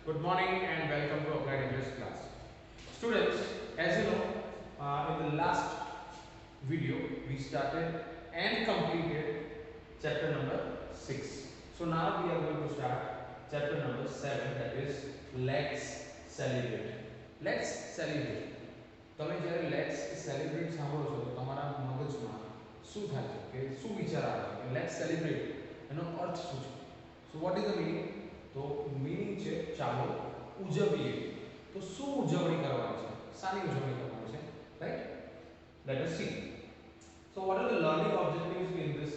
Good morning and welcome to Applied English class. Students, as you know, in the last video we started and completed chapter number 6. So now we are going to start chapter number 7, that is Let's Celebrate. Let's Celebrate. તમે જ્યારે let's celebrate સાંભળો છો તો તમારા મગજમાં શું થાય છે કે શું વિચાર આવે છે કે લેટ્સ સેલિબ્રેટ એનો અર્થ શું છે? So what is the meaning? તો મીનિંગ છે ચાલો ઉજવીએ. તો શું ઉજવણી કરવાની છે? શાની ઉજવણી કરવાની છે? Right? Let S C. So what are the learning objectives in this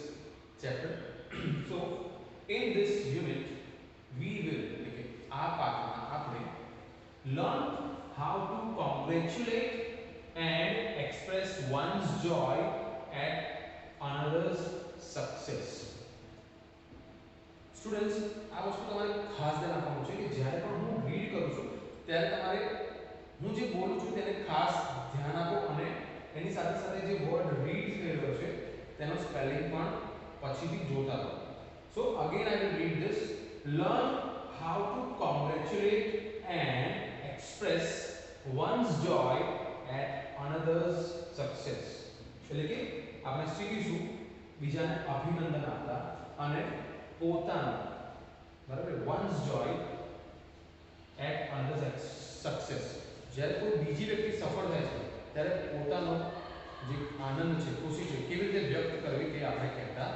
chapter? So in this unit we will okay, આ પાઠમાં આપણે learn how to congratulate and express one's joy at another's success. Students, આ વસ્તુ તમારે ખાસ ધ્યાન આપવાનું છે કે જ્યારે પણ હું રીડ કરું છું ત્યારે તમારે હું જે બોલું છું તેને ખાસ ધ્યાન આપો અને એની સાથે સાથે જે વર્ડ રીડ થઈ રહ્યો છે તેનો સ્પેલિંગ પણ પછીથી જોતા રહો. So again I will read this. Learn how to congratulate and express one's joy at another's success. એટલે કે આપણે શીખીશું બીજાને અભિનંદન આપતા અને પોતાનું બરાબર one's joy at another's success. જ્યારે કોઈ બીજી વ્યક્તિ સફળ થાય છે ત્યારે પોતાનો જે આનંદ છે ખુશી છે કેવી રીતે વ્યક્ત કરવી તે આપણે કહેતા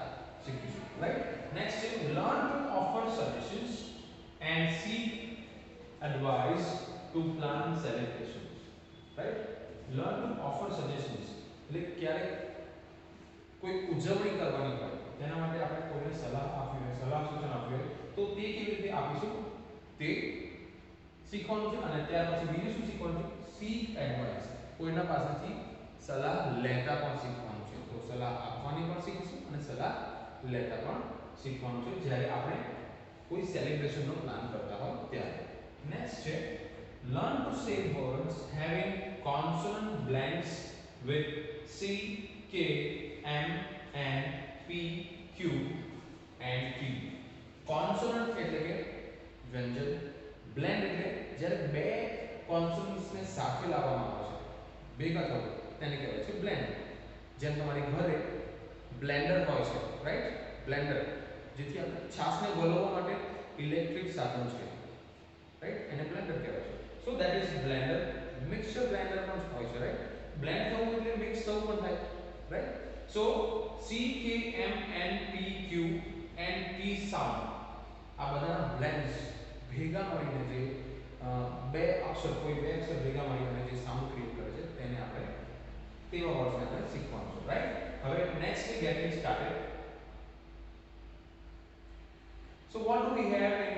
શીખીશું. રાઈટ? નેક્સ્ટ છે learn to offer suggestions and seek advice to plan celebrations. Right? Learn to offer suggestions. એટલે ક્યારે કોઈ ઉજવણી કરવાની હોય તેના માટે આપણે કોઈને સલાહ આપવી હોય સલાહ સૂચન આપવી હોય તો તે કેવી રીતે આપીશું તે શીખવાનું છે. અને ત્યાર પછી બીજું શું શીખવાનું છે? seek advice. કોઈના પાસેથી સલાહ લેતા પણ શીખવાનું છે. તો સલાહ આપવાની પણ શીખીશું અને સલાહ લેતા પણ શીખવાનું છે જ્યારે આપણે કોઈ સેલિબ્રેશનનો પ્લાન કરતા હોય ત્યારે. નેક્સ્ટ છે learn to say words having consonant blends with C, K, M, N, P, Q and T. Consonant એટલે કે વ્યંજન, blend એટલે જ્યારે બે consonants ને સાથે લાવવામાં આવે છે ભેગા થવું તેને કહેવાય છે blend. જેમ તમારી ઘરે બ્લેન્ડર હોય છે, રાઈટ? બ્લેન્ડર જેથી આપણે છાશને વલોવવા માટે ઇલેક્ટ્રિક સાધન છે, રાઈટ? એને બ્લેન્ડર કહેવાય છે. So that is blender. Mixture blender પણ હોય છે, રાઈટ? blend થવું એટલે મિક્સ થવું પણ થાય, right? So C, K, M, N, P, Q and T sound આ બધાના blends ભેગા મળીને જે બે અક્ષર કોઈ બે અક્ષર ભેગા મળીને જે સાઉન્ડ ક્રિએટ કરે છે તેને આપણે તેવા વર્ડ્સને આપણે શીખવાનું છે, રાઈટ? હવે next getting started. So what do we have in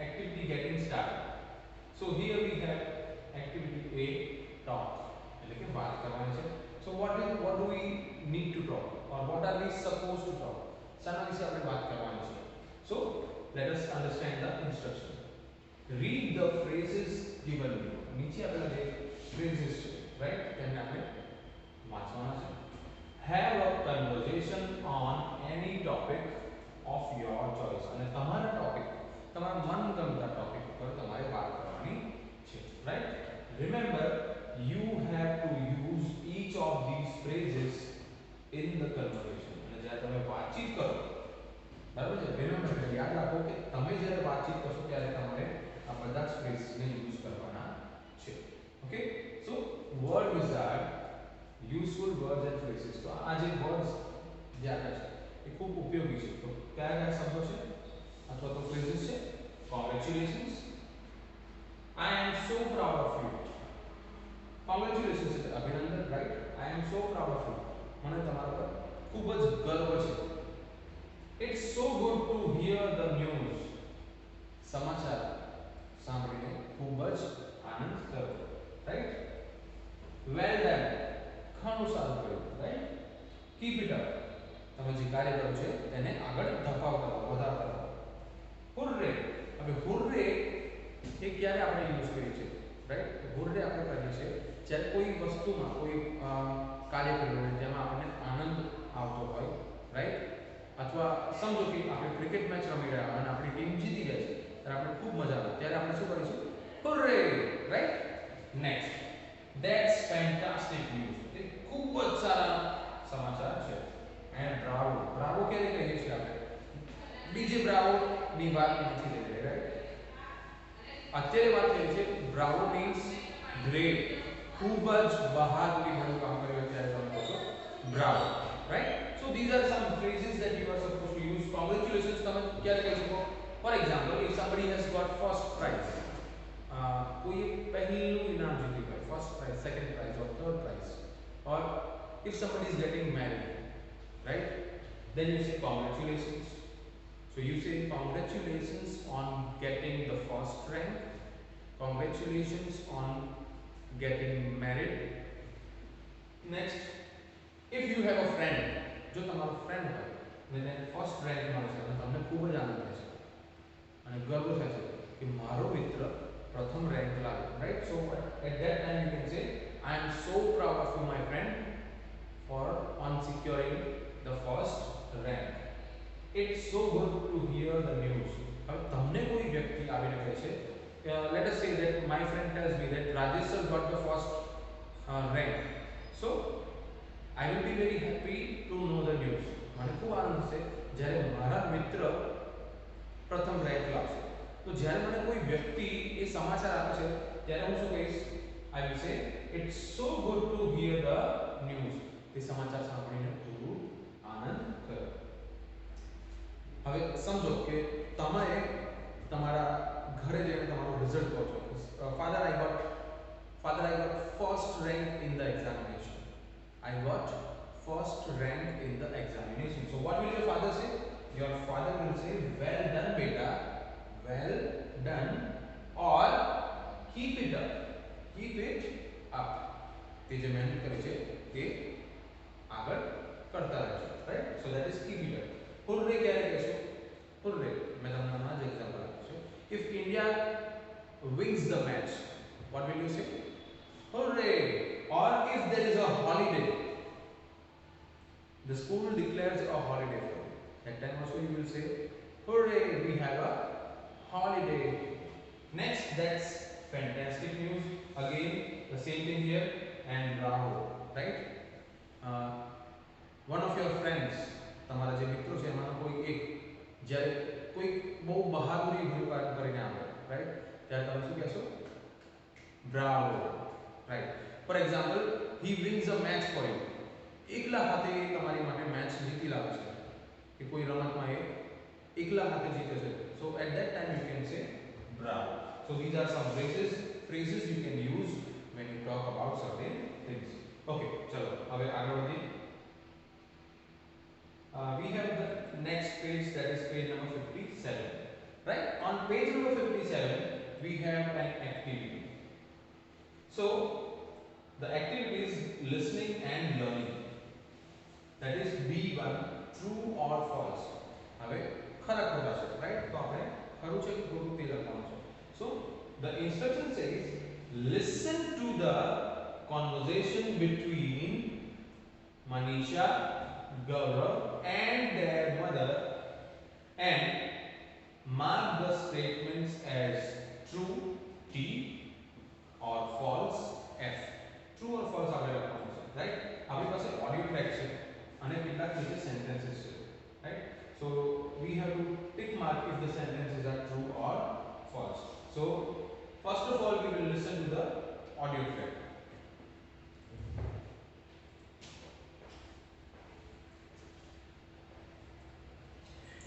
activity getting started? So here we have activity A, talk. એટલે કે વાત કરવાની છે. So what do we need to talk or what are we supposed to talk? શાના વિશે આપણે વાત કરવાની છે? So let us understand the instruction. Read the phrases given below. નીચે આપેલા જે phrases છે, right? તેમને આપણે વાંચવાના છે. Have a conversation on any topic of your choice. અને તમારા ટોપિક તમારા મનગમતા ટોપિક ઉપર તમારે વાત કરવાની છે, right? Remember you have to use each of these phrases in the conversation. અને જ્યારે તમે વાતચીત કરો બરાબર છે, remember યાદ રાખો કે તમે જ્યારે વાતચીત કરશો ત્યારે તમારે આ બધા જ ફ્રેઝને યુઝ કરવાના છે. Okay? So word wizard useful words and phrases. તો આ જે વર્ડ્સ જે આપે છે એ ખૂબ ઉપયોગી છે. તો કયા કયા શબ્દો છે અથવા તો ફ્રેઝીસ છે? Congratulations, I am so proud of you. Congratulations એટલે અભિનંદન, right? I am so proud of you. મને તમારા પર ખૂબ જ ગર્વ છે. It's so good to hear the news. સમાચાર સાંભળીને ખૂબ જ આનંદ થયો, રાઈટ? Well done. ઘણું સારું કર્યું, રાઈટ? Keep it up. તમે જે કાર્ય કરો છો તેને આગળ ધપાવતા રહો, વધારતા રહો. Hurray. હવે hurray એ ક્યારે આપણે યુઝ કરીએ છીએ, રાઈટ? hurray આપણે કહીએ છીએ જ્યારે કોઈ વસ્તુમાં કોઈ કાર્ય કર્યું હોય જેમાં આપણને આનંદ આવતો હોય, રાઈટ? અથવા સમજો કે આપણે ક્રિકેટ મેચ રમી રહ્યા અને આપણી ટીમ જીતી જાય છે ત્યારે આપણે ખૂબ મજા આવે ત્યારે આપણે શું Hooray! Right? Next. That's fantastic news. એ ખૂબ જ સારા સમાચાર છે. And bravo. Bravo ક્યારે કહીએ છીએ આપણે? બીજે bravo ની વાત નથી થઈ રહી, right? અત્યારે વાત થઈ છે bravo means great. ખૂબ જ બહાદુરી ભર્યું કામ કર્યું ત્યારે તમે કહો છો bravo, right? So these are some phrases that you are supposed to use. Congratulations તમે ક્યારે કહી શકો? For example, if somebody has got first prize, कोई पहलू इनाम जीती है, first prize, second prize or third prize, or if somebody is getting married, right? Then you say congratulations. So you say congratulations on getting the first rank, congratulations on getting married. Next, if you have a friend, जो तुम्हारा friend है, मैंने first rank मारा है, तो हमने खूब जाना है, અને ગર્વ થાય છે કે મારો મિત્ર પ્રથમ રેન્ક લાવ્યો, right? So at that time you can say I am so proud of you my friend for on securing the first rank. It's so good to hear the news. હવે તમને કોઈ વ્યક્તિ આવીને કહે છે, let us say that my friend tells me that Rajesh sir got the first rank. So I will be very happy to know the news. મને ખૂબ આનંદ છે જ્યારે મારા મિત્ર પ્રથમ રેન્ક લાવશે. તો જ્યારે મને કોઈ વ્યક્તિ એ સમાચાર આપે છે ત્યારે હું શું કહીશ? I will say it's so good to hear the news. તે સમાચાર સાંભળીને ખૂબ આનંદ થયો. હવે સમજો કે તમારે તમારા ઘરે જઈને તમારું રિઝલ્ટ કહો છો. Father I got first rank in the examination. I got first rank in the examination. So what will your father say? Your father will say well done beta, well done, or keep it up, keep it up. તે જે મહેનત કરે છે તે આગળ કરતા રહેજો, right? So that is keep it up. Hooray ક્યારે કહેશો? Hooray મેં તમને હમણાં જ એક્ઝામ્પલ આપ્યું છે. If India wins the match, what will you say? Hooray! Or if there is a holiday, the school declares a holiday for you, that time also you will say hooray, we have a holiday. Next, that's fantastic news. Again the same thing here, and bravo, right? One of your friends, તમારા જે મિત્રો છે એમાંનો કોઈ એક જ્યારે કોઈ બહુ બહાદુરી ભર્યું કામ કરીને આવે, right? ત્યારે તમે શું કહેશો? Bravo, right? For example, he wins a match for you. એકલા હાથે તમારી માટે મેચ જીતી લાવે છે કે કોઈ રમતમાં એ એકલા હાથે જીતે છે. So at that time you can say bravo. So these are some phrases you can use when you talk about certain things. Okay, चलो હવે આગળ વધીએ. We have the next page, that is page number 57, right? On page number 57 we have an activity. So the activity is listening and learning. That is B1, true or false. હવે ખરા ખોટા છે, right? તો આપણે ખરું છે કે ખોટું તે લખવાનું છે. So the instruction says listen to the conversation between Manisha, Gaurav and their mother and mark the statements as true T or false F. True or false આપણે લખવાનું છે, right? આપણી પાસે ઓડિયો ટ્રેક છે અને કેટલાક નીચે સેન્ટેન્સીસ છે, right? So we have to tick mark if the sentences are true or false. So first of all we will listen to the audio track.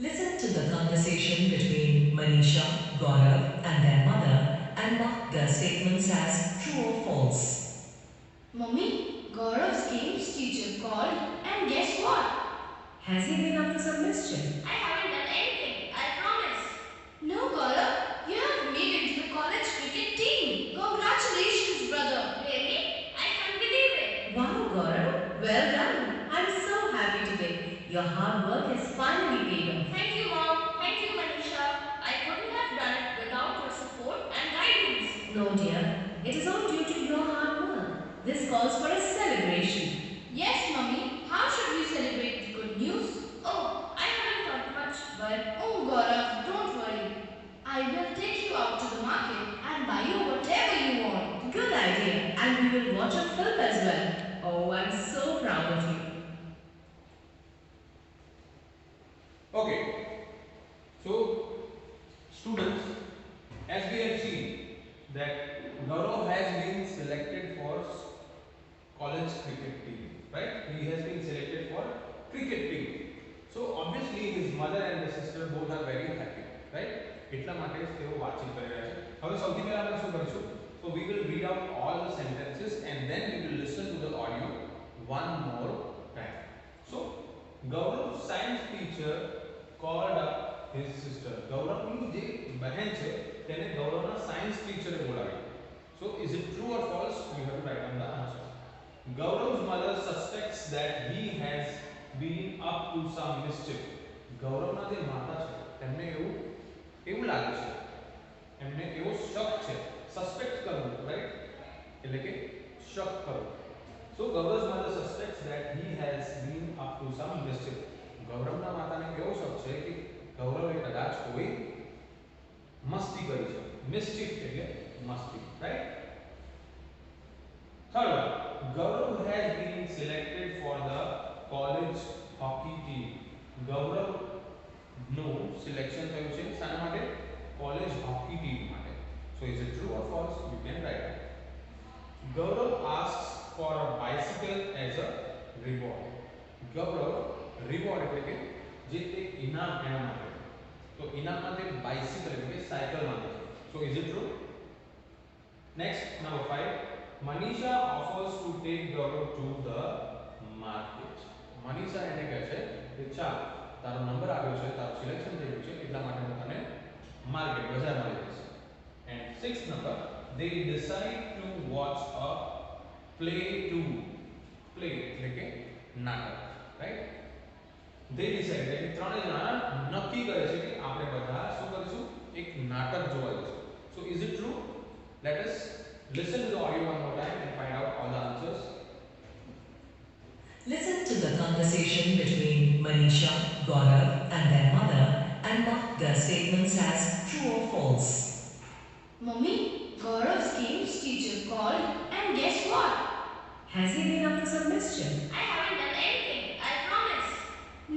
Listen to the conversation between Manisha, Gaurav and their mother and mark their statements as true or false. Mummy, Gaurav's games teacher called and guess what? Has he been up to some mischief? I haven't done anything, I promise. No, Gaurav, you have made it to the college cricket team. Congratulations, brother. Really? I can't believe it. Wow, Gaurav, well done. I'm so happy today. Your hard work has finally paid off. Thank you, Mom. Thank you, Manisha. I couldn't have done it without your support and guidance. No, dear. It is all due to your hard work. This calls for a celebration. Yes, Mummy. How should we celebrate the good news? Oh, I haven't thought much, but Oh, Gaurav, don't worry. I will take you out to the market and buy you film as well. Oh, I'm so proud of you. Okay, so students, as we have seen that Gaurav has been selected for college cricket team, right? He has been selected for cricket team. So obviously his mother and the sister both are very happy, right? એટલા માટે જ તેઓ વાતચીત કરી રહ્યા છે. હવે સૌથી પહેલા આપણે શું કરીશું? So we will read out all the sentences and then we will listen to the audio one more time. So Gaurav's science teacher called up his sister. ગૌરવની જે બહેન છે તેને ગૌરવના સાયન્સ ટીચરે બોલાવી. So is it true or false? You have to write down the answer. Gaurav's mother suspects that he has been up to some mischief. ગૌરવના જે માતા છે તેમને એવું લાગે છે, એમને એવો શક છે, સસ્પેક્ટ કરવું, રાઈટ, એટલે કે શક કરવું. So Gaurav's mother suspects that he has been up to some mischief. ગૌરવના માતાને એવો શક છે કે ગૌરવે કદાચ કોઈ મસ્તી કરી છે. મિસ્ચીફ એટલે મસ્તી, right. Third one, Gaurav has been selected for the college hockey team. Gaurav નું સિલેક્શન થયું છે શાના માટે? કોલેજ હોકી ટીમ માટે. So is it true or false? You can write it. Gaurav asks for a bicycle as a reward. Gaurav reward એટલે કે જે એક ઇનામ એના માટે. તો ઇનામ માટે bicycle એટલે કે સાયકલ માંગે છે. So is it true? Next, number 5. Manisha offers to take Gaurav to the market. Manisha એને કહે છે કે ચાલ તારો નંબર આવ્યો છે, તારો સિલેક્શન થયું છે, એટલા માટે હું તને માર્કેટ બજારમાં લઈ જઈશ. And sixth number, they decide to watch a play એટલે કે નાટક, right? They decide એટલે ત્રણે જણા નક્કી કરે છે કે આપણે બધા શું કરીશું? એક નાટક જોવા જઈશું. So is it true? Let us listen to the audio one more time and find out all the answers. Listen to the conversation between Manisha, Gaurav, and their mother and mark their statements as true or false. Mummy, Gaurav's games teacher called and guess what? Has he been up to some mischief? I haven't done anything, I promise.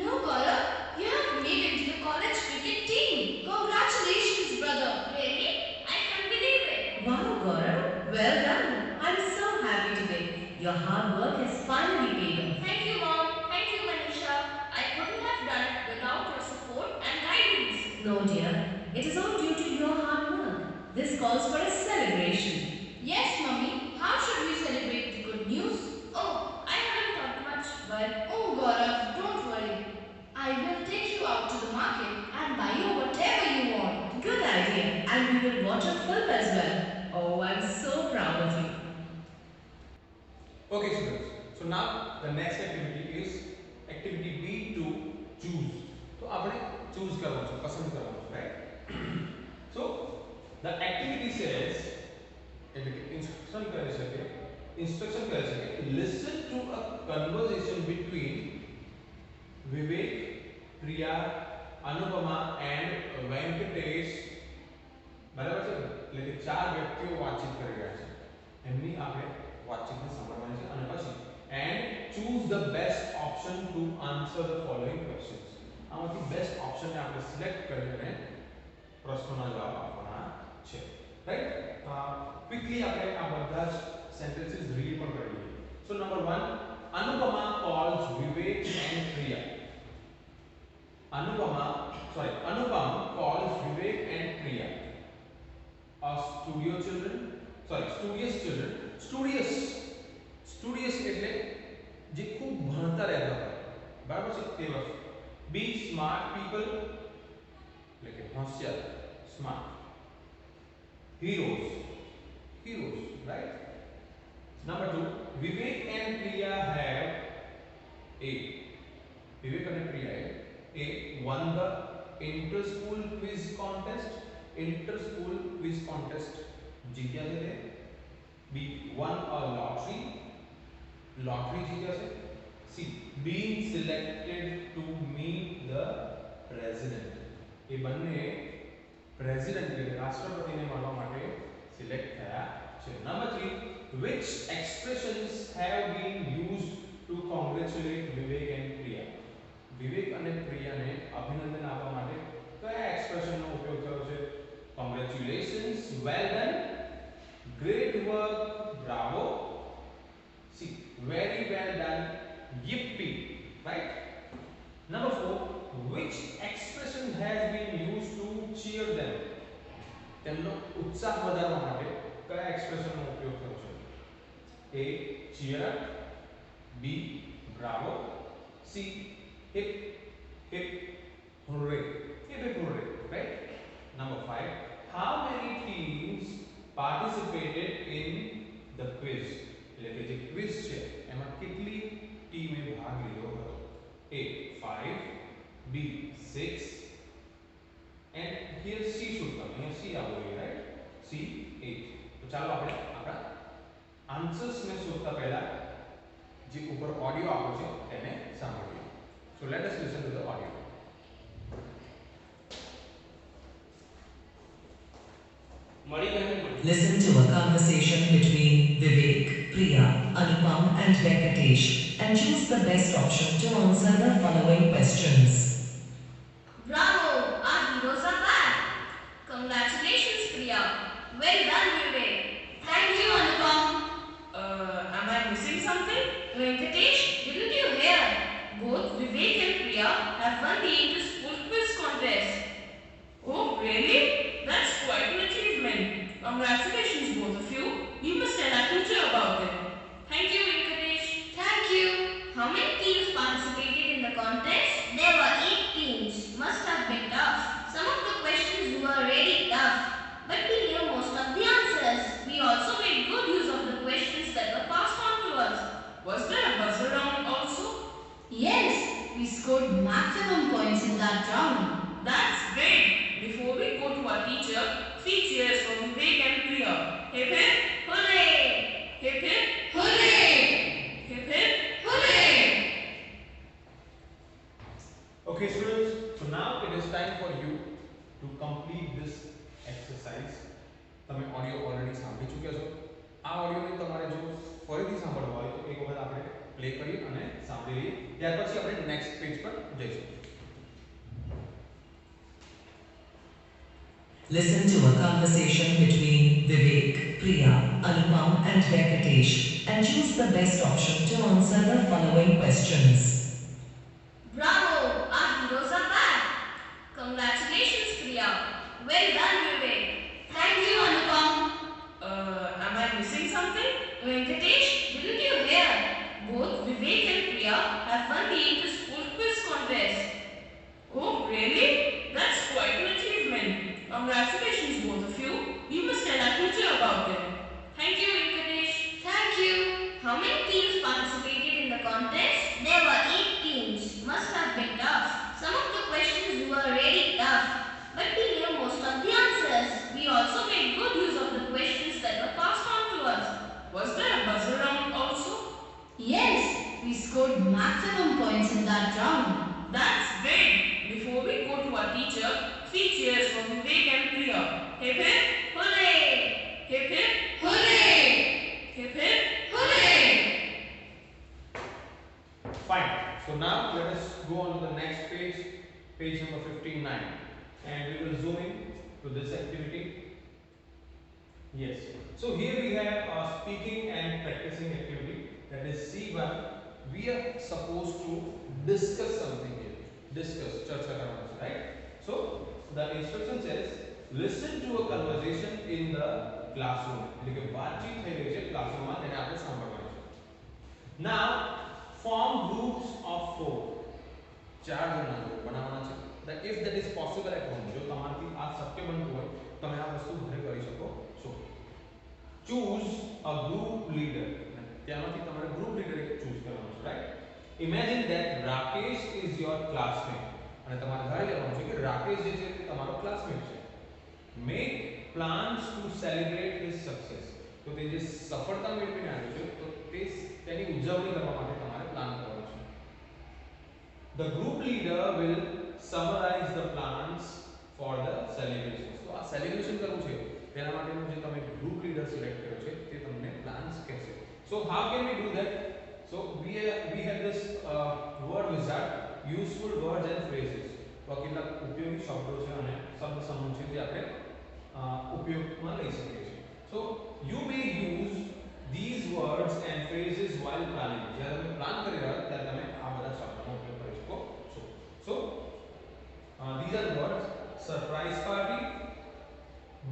No, Gaurav, you have made it to the college cricket team. Congratulations, brother. Really? I can't believe it. Wow, Gaurav, well done. I'm so happy today. Your hard work has finally paid off. Thank you, Mom. Thank you, Manisha. I couldn't have done it without your support and guidance. No, dear, it is all due to your hard work. This calls for a celebration. Yes, Mummy. How should we celebrate the good news? Oh, I haven't thought much, but Oh, Gaurav, don't worry. I will take you out to the market and buy you whatever you want. Good idea, and we will watch a film as well. Oh, I'm so proud of you. Okay, students. So now the next activity is activity B to choose. तो आपने choose करना है, पसंद करना है, right? So the activity says, instruction करे सके, listen to a conversation between Vivek, Priya, Anupama and Venkatesh. बराबर છે, એટલે ચાર વ્યક્તિઓ વાતચીત કરી રહ્યા છે. એમની આપણે વાતચીતને સાંભળવાની છે અને પછી and choose the best option to answer the following questions. આમાંથી બેસ્ટ ઓપ્શનને આપણે સિલેક્ટ કરીને પ્રશ્નોના જવાબ આપવાના છે, રાઈટ? ક્વિકલી આપણે આ બધા જ સેન્ટેન્સીસ રીડ પણ કરી લઈએ. સો number 1, Anupama calls Vivek and Priya. Anupam calls Vivek and Priya studious children. Studious એટલે જે ખૂબ ભણતા રહેતા હોય, બરાબર છે તે વસ્તુ. Be smart people એટલે કે હોશિયાર, smart. Heroes, right? Number 2, Vivek and Priya have Vivek and Priya won the inter-school quiz contest. जीत्या थे. B, won a lottery जीत्या से. C, being selected to meet the president. ये बनने president के राष्ट्रपति ने મળવા માટે સિલેક્ટ થયા છે. Number 3, which expressions have been used to congratulate Vivek and Priya? વિવેક અને પ્રિયાને અભિનંદન આપવા માટે કયા એક્સપ્રેશનનો ઉપયોગ થયો છે? Congratulations, well done, great work, bravo, see, very well done, yippee, right? Number 4, which expression has been used to cheer them? તેમનો ઉત્સાહ વધારવા માટે કયા એક્સપ્રેશનનો ઉપયોગ થયો છે? A, cheer up, B, bravo, C, hip hip hooray. Hip hip hooray, right? Number 5, how many teams participated in the quiz? એટલે કે જે ક્વિઝ છે એમાં કેટલી ટીમે ભાગ લીધો હતો? A, 5, B, 6, and here C should come. Here C આવવો જોઈએ, right? C, 8. તો ચાલો આપણે આપણા આન્સર્સ ને શોધતા પહેલા જે ઉપર ઓડિયો આપ્યો છે તેને સાંભળીએ. So let us listen to the audio. Listen to a conversation between Vivek, Priya, Anupam and Venkatesh and choose the best option to answer the following questions. Bravo! Our heroes are back! Congratulations, Priya! Well done, Vivek! Thank you, Anupam. Am I missing something? Venkatesh, didn't you hear? Both Vivek and Priya have won the inter-school quiz contest. Oh, really? That's quite an achievement. Congratulations, both of you. You must tell our teacher about it. Thank you, Venkatesh. Thank you. How many teams participated in the contest? There were 8 teams. Must have been tough. Some of the questions were really tough, but we knew most of the answers. We also made good use of the questions that were passed on to us. Was there a buzzer round also? Yes, we scored maximum points in that round. That's great. Before we go to our teacher, 3 cheers for Vivek and Priya. Hip hip, hooray! Hip hip, Hooray! hip hip. Hooray! Okay students, so now it is time for you to complete this exercise. તમે audio already સાંભળી ચૂક્યા છો. આ ઓડિયોને તમારે જો ફરીથી સાંભળવો હોય તો એક વખત આપણે પ્લે કરી અને સાંભળી લઈએ. ત્યાર પછી આપણે નેક્સ્ટ પેજ પર જઈશું. Listen to a conversation between Vivek, Priya, Anupam and Venkatesh and choose the best option to answer the following questions. Bravo! Our heroes are back! Congratulations, Priya! Well done, Vivek! Thank you, Anupam. Am I missing something? Venkatesh, didn't you hear? Both Vivek and Priya have won the inter-school quiz contest. Oh, really? That's quite an achievement. Congratulations, both of you. You must tell our teacher about it. Thank you, Venkatesh. Thank you. How many teams participated in the contest? There were 8 teams. Must have been tough. Some of the questions were really tough, but we knew most of the answers. We also made good use of the questions that were passed on to us. Was there a buzzer round also? Yes, we scored maximum points in that round. That's great. Before we go to our teacher, 3 cheers for Vivek and Priya. Hip hip, hooray! Hip hip, Hooray! hip hip. Hooray! Fine. So now let us go on to the next page, page number 59, and we will zoom in to this activity. Yes. So here we have a speaking and practicing activity, that is C1. We are supposed to discuss something here. Discuss, charcha karna hai, right? So the instruction says, listen to a conversation in the classroom. એટલે કે વાતચીત થઈ રહી છે ક્લાસરૂમમાં, તેને આપણે સાંભળવાનું છે. Now form groups of 4. 4 જણા ગ્રુપ બનાવવાના છે. If that is possible at home, જો તમારાથી આ શક્ય બનતું હોય તમે આ વસ્તુ ઘરે કરી શકો છો. Choose a group leader. ત્યાંમાંથી તમારે ગ્રુપ લીડર ચૂઝ કરવાનું છે, right? Imagine that Rakesh is your classmate. અને તમારે ધારી લેવાનું છે કે રાકેશ જે છે તે તમારો ક્લાસમેટ છે. Make plans to celebrate his success. તો તે જે સફળતા મેળવીને આવ્યો છે તો તેની ઉજવણી કરવા માટે તમારે પ્લાન કરવાનો છે. The group leader will summarize the plans for the celebrations. તો આ સેલિબ્રેશન કરવું છે તેના માટેનું જે તમે ગ્રુપ લીડર સિલેક્ટ કર્યો છે તે તમને પ્લાન્સ કહેશે. So how can we do that? So we have this word wizard, useful words and phrases. તો કેટલાક ઉપયોગી શબ્દો છે અને શબ્દ સમૂહ છે જે આપણે ઉપયોગમાં લઈ શકીએ છીએ. સો you may use these words and phrases while planning. જ્યારે તમે પ્લાન કરી રહ્યા હો ત્યારે તમે આ બધા શબ્દોનો ઉપયોગ કરી શકો છો. So these are the words: surprise party,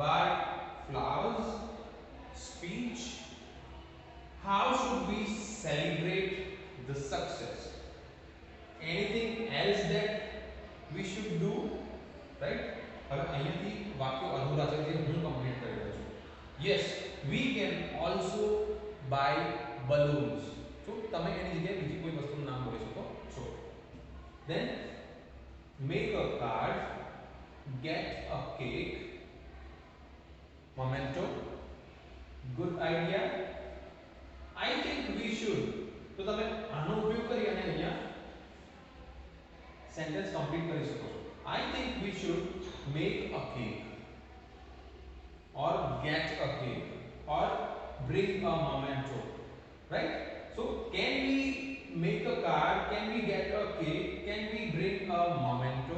buy flowers, speech, how should we celebrate the success, anything else that we should do, right? હવે અહીંયાથી વાક્યો અધૂરા છે જે હું કમ્પ્લીટ કરી રહ્યો છું. Yes, we can also buy balloons. તો તમે એની જગ્યાએ બીજી કોઈ વસ્તુનું નામ બોલી શકો છો. Then make a card, get a cake, memento, good idea, I think we should. તો તમે આનો ઉપયોગ કરી અને અહીંયા સેન્ટેન્સ કમ્પ્લીટ કરી શકો છો. I think we should make a cake or get a cake or bring a memento, right? So can we make a card, can we get a cake, can we bring a memento?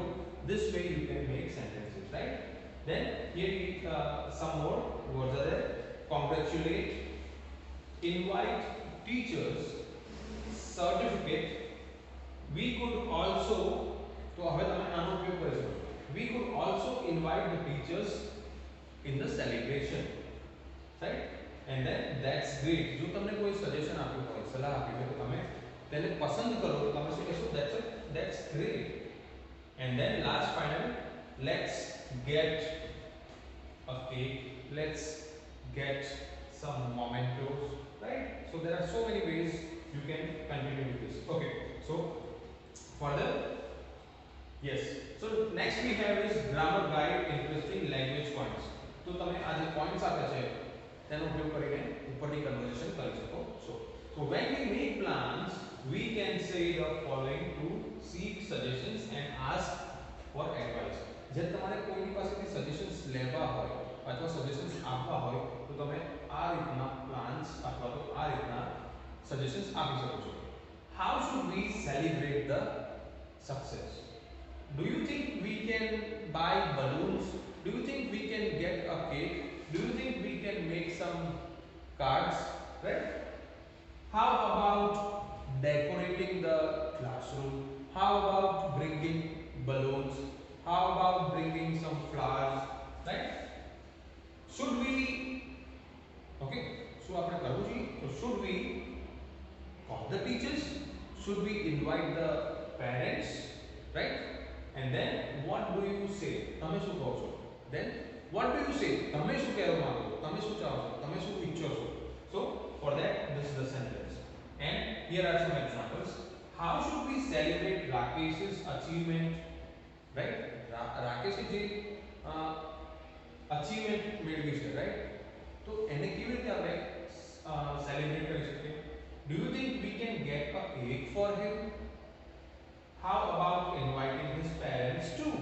This way you can make sentences, right? Then here we some more words are there: congratulate, invite teachers, certificate. We could also, तो હવે તમે આનો ઉપયોગ કરી શકો. We could also invite the teachers in the celebration, right? And then that's great. જો તમને કોઈ સજેશન આપ્યું હોય, સલાહ આપી હોય તો તમે તેને પસંદ કરો તો તમે શું કહેશો? That's great. And then last final, let's get a cake, let's get some mementos, right? So there are so many ways you can continue with this. Okay, so further, yes, so next we have is grammar guide, interesting language points. તો તમે આ જે points આપ્યા છે તેનો ઉપયોગ કરીને ઉપરની કન્વર્સેશન કરી શકો છો. So when we make plans, we can say the following to seek suggestions and ask for advice. જે તમારે કોઈની પાસેથી સજેશન્સ લેવા હોય અથવા સજેશન્સ આપવા હોય તો તમે આ રીતના પ્લાન્સ અથવા તો આ રીતના સજેશન્સ આપી શકો છો. How should we celebrate the success? Do you think we can buy balloons? Do you think we can get a cake? Do you think we can make some cards, right? How about decorating the classroom? How about bringing balloons? How about bringing some flowers, right? Should we, okay, so આપણે કરવું જોઈએ તો should we call the teachers? Should we invite the parents, right? And then what do you say? તમે શું કહો છો? Then what do you say? તમે શું કહેવા માંગો છો? તમે શું ચાહો છો? તમે શું ઈચ્છો છો? So for that this is the sentence. And here are some examples. How should we celebrate Rakesh's achievement, right? રાકેશે જે અચીવમેન્ટ મેળવી છે, રાઈટ? તો એને કેવી રીતે આપણે સેલિબ્રેટ કરી શકીએ? Do you think we can get a cake for him? How about inviting his parents too?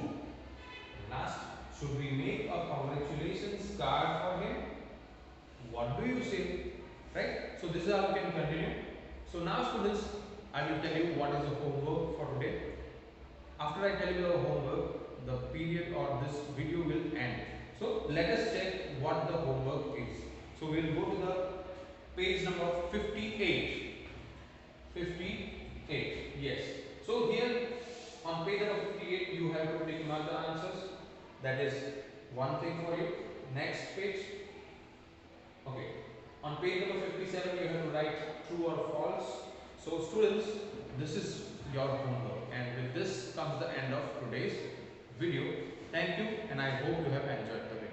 Last, should we make a congratulations card for him? What do you say? Right? So this is how we can continue. So now students, I will tell you what is the homework for today. After I tell you the homework, the period or this video will end. So let us check what the homework is. So we will go to the page number 58. 58, yes. So here on page number 58 you have to take mark the answers. That is one thing for you. Next page. Okay. On page number 57 you have to write true or false. So students, this is your homework, and with this comes the end of today's video. Thank you, and I hope you have enjoyed the video.